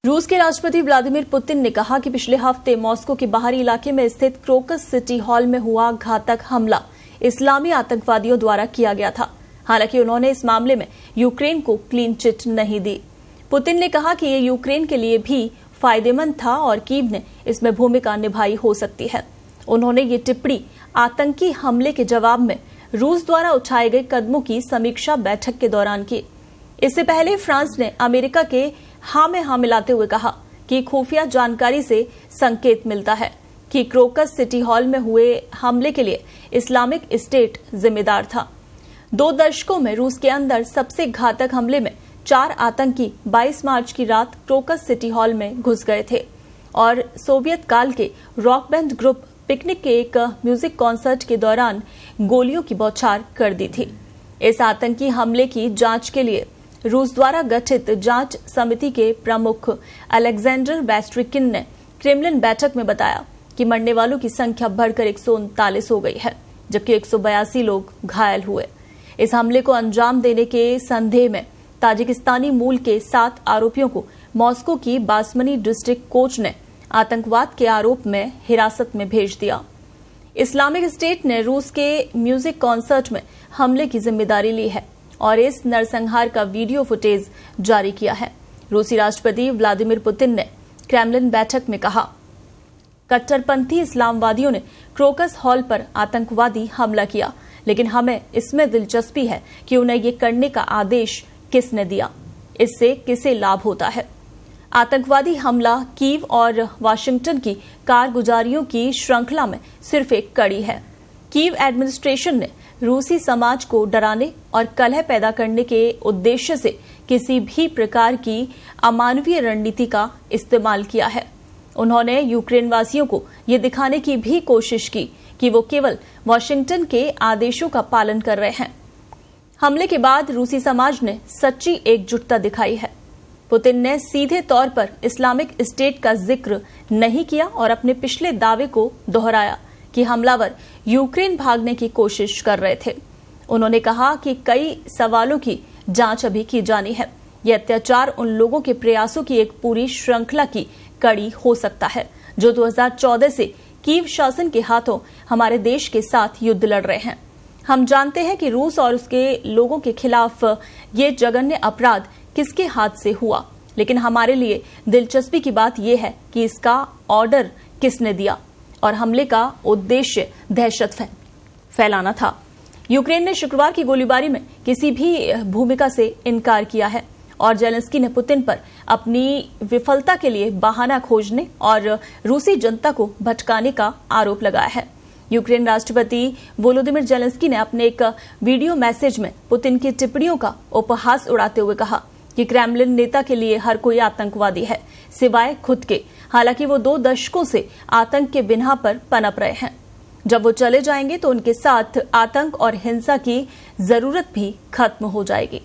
रूस के राष्ट्रपति व्लादिमीर पुतिन ने कहा कि पिछले हफ्ते मॉस्को के बाहरी इलाके में स्थित क्रोकस सिटी हॉल में हुआ घातक हमला इस्लामी आतंकवादियों द्वारा किया गया था। हालांकि उन्होंने इस मामले में यूक्रेन को क्लीन चिट नहीं दी। पुतिन ने कहा कि ये यूक्रेन के लिए भी फायदेमंद था और कीव ने इसमें भूमिका निभाई हो सकती है। उन्होंने ये टिप्पणी आतंकी हमले के जवाब में रूस द्वारा उठाए गए कदमों की समीक्षा बैठक के दौरान की। इससे पहले फ्रांस ने अमेरिका के हाँ में हाँ मिलाते हुए कहा कि खुफिया जानकारी से संकेत मिलता है कि क्रोकस सिटी हॉल में हुए हमले के लिए इस्लामिक स्टेट जिम्मेदार था। 2 दशकों में रूस के अंदर सबसे घातक हमले में 4 आतंकी 22 मार्च की रात क्रोकस सिटी हॉल में घुस गए थे और सोवियत काल के रॉक बैंड ग्रुप पिकनिक के एक म्यूजिक कॉन्सर्ट के दौरान गोलियों की बौछार कर दी थी। इस आतंकी हमले की जांच के लिए रूस द्वारा गठित जांच समिति के प्रमुख अलेक्जेंडर वेस्ट्रिकिन ने क्रेमलिन बैठक में बताया कि मरने वालों की संख्या बढ़कर 139 हो गई है, जबकि 182 लोग घायल हुए। इस हमले को अंजाम देने के संदेह में ताजिकिस्तानी मूल के 7 आरोपियों को मॉस्को की बासमनी डिस्ट्रिक्ट कोर्ट ने आतंकवाद के आरोप में हिरासत में भेज दिया। इस्लामिक स्टेट ने रूस के म्यूजिक कॉन्सर्ट में हमले की जिम्मेदारी ली है और इस नरसंहार का वीडियो फुटेज जारी किया है। रूसी राष्ट्रपति व्लादिमीर पुतिन ने क्रेमलिन बैठक में कहा, कट्टरपंथी इस्लामवादियों ने क्रोकस हॉल पर आतंकवादी हमला किया, लेकिन हमें इसमें दिलचस्पी है कि उन्हें ये करने का आदेश किसने दिया, इससे किसे लाभ होता है। आतंकवादी हमला कीव और वाशिंगटन की कारगुजारियों की श्रृंखला में सिर्फ एक कड़ी है। कीव एडमिनिस्ट्रेशन ने रूसी समाज को डराने और कलह पैदा करने के उद्देश्य से किसी भी प्रकार की अमानवीय रणनीति का इस्तेमाल किया है। उन्होंने यूक्रेन वासियों को ये दिखाने की भी कोशिश की कि वो केवल वाशिंगटन के आदेशों का पालन कर रहे हैं। हमले के बाद रूसी समाज ने सच्ची एकजुटता दिखाई है। पुतिन ने सीधे तौर पर इस्लामिक स्टेट का जिक्र नहीं किया और अपने पिछले दावे को दोहराया कि हमलावर यूक्रेन भागने की कोशिश कर रहे थे। उन्होंने कहा कि कई सवालों की जांच अभी की जानी है। यह अत्याचार उन लोगों के प्रयासों की एक पूरी श्रृंखला की कड़ी हो सकता है जो 2014 से कीव शासन के हाथों हमारे देश के साथ युद्ध लड़ रहे हैं। हम जानते हैं कि रूस और उसके लोगों के खिलाफ ये जघन्य अपराध किसके हाथ से हुआ, लेकिन हमारे लिए दिलचस्पी की बात यह है कि इसका ऑर्डर किसने दिया और हमले का उद्देश्य दहशत फैलाना था। यूक्रेन ने शुक्रवार की गोलीबारी में किसी भी भूमिका से इनकार किया है और जेलेंस्की ने पुतिन पर अपनी विफलता के लिए बहाना खोजने और रूसी जनता को भटकाने का आरोप लगाया है। यूक्रेन राष्ट्रपति वोलोदिमिर जेलेंस्की ने अपने एक वीडियो मैसेज में पुतिन की टिप्पणियों का उपहास उड़ाते हुए कहा कि क्रेमलिन नेता के लिए हर कोई आतंकवादी है सिवाय खुद के। हालांकि वो 2 दशकों से आतंक के बिना पर पनप रहे हैं। जब वो चले जाएंगे तो उनके साथ आतंक और हिंसा की जरूरत भी खत्म हो जाएगी।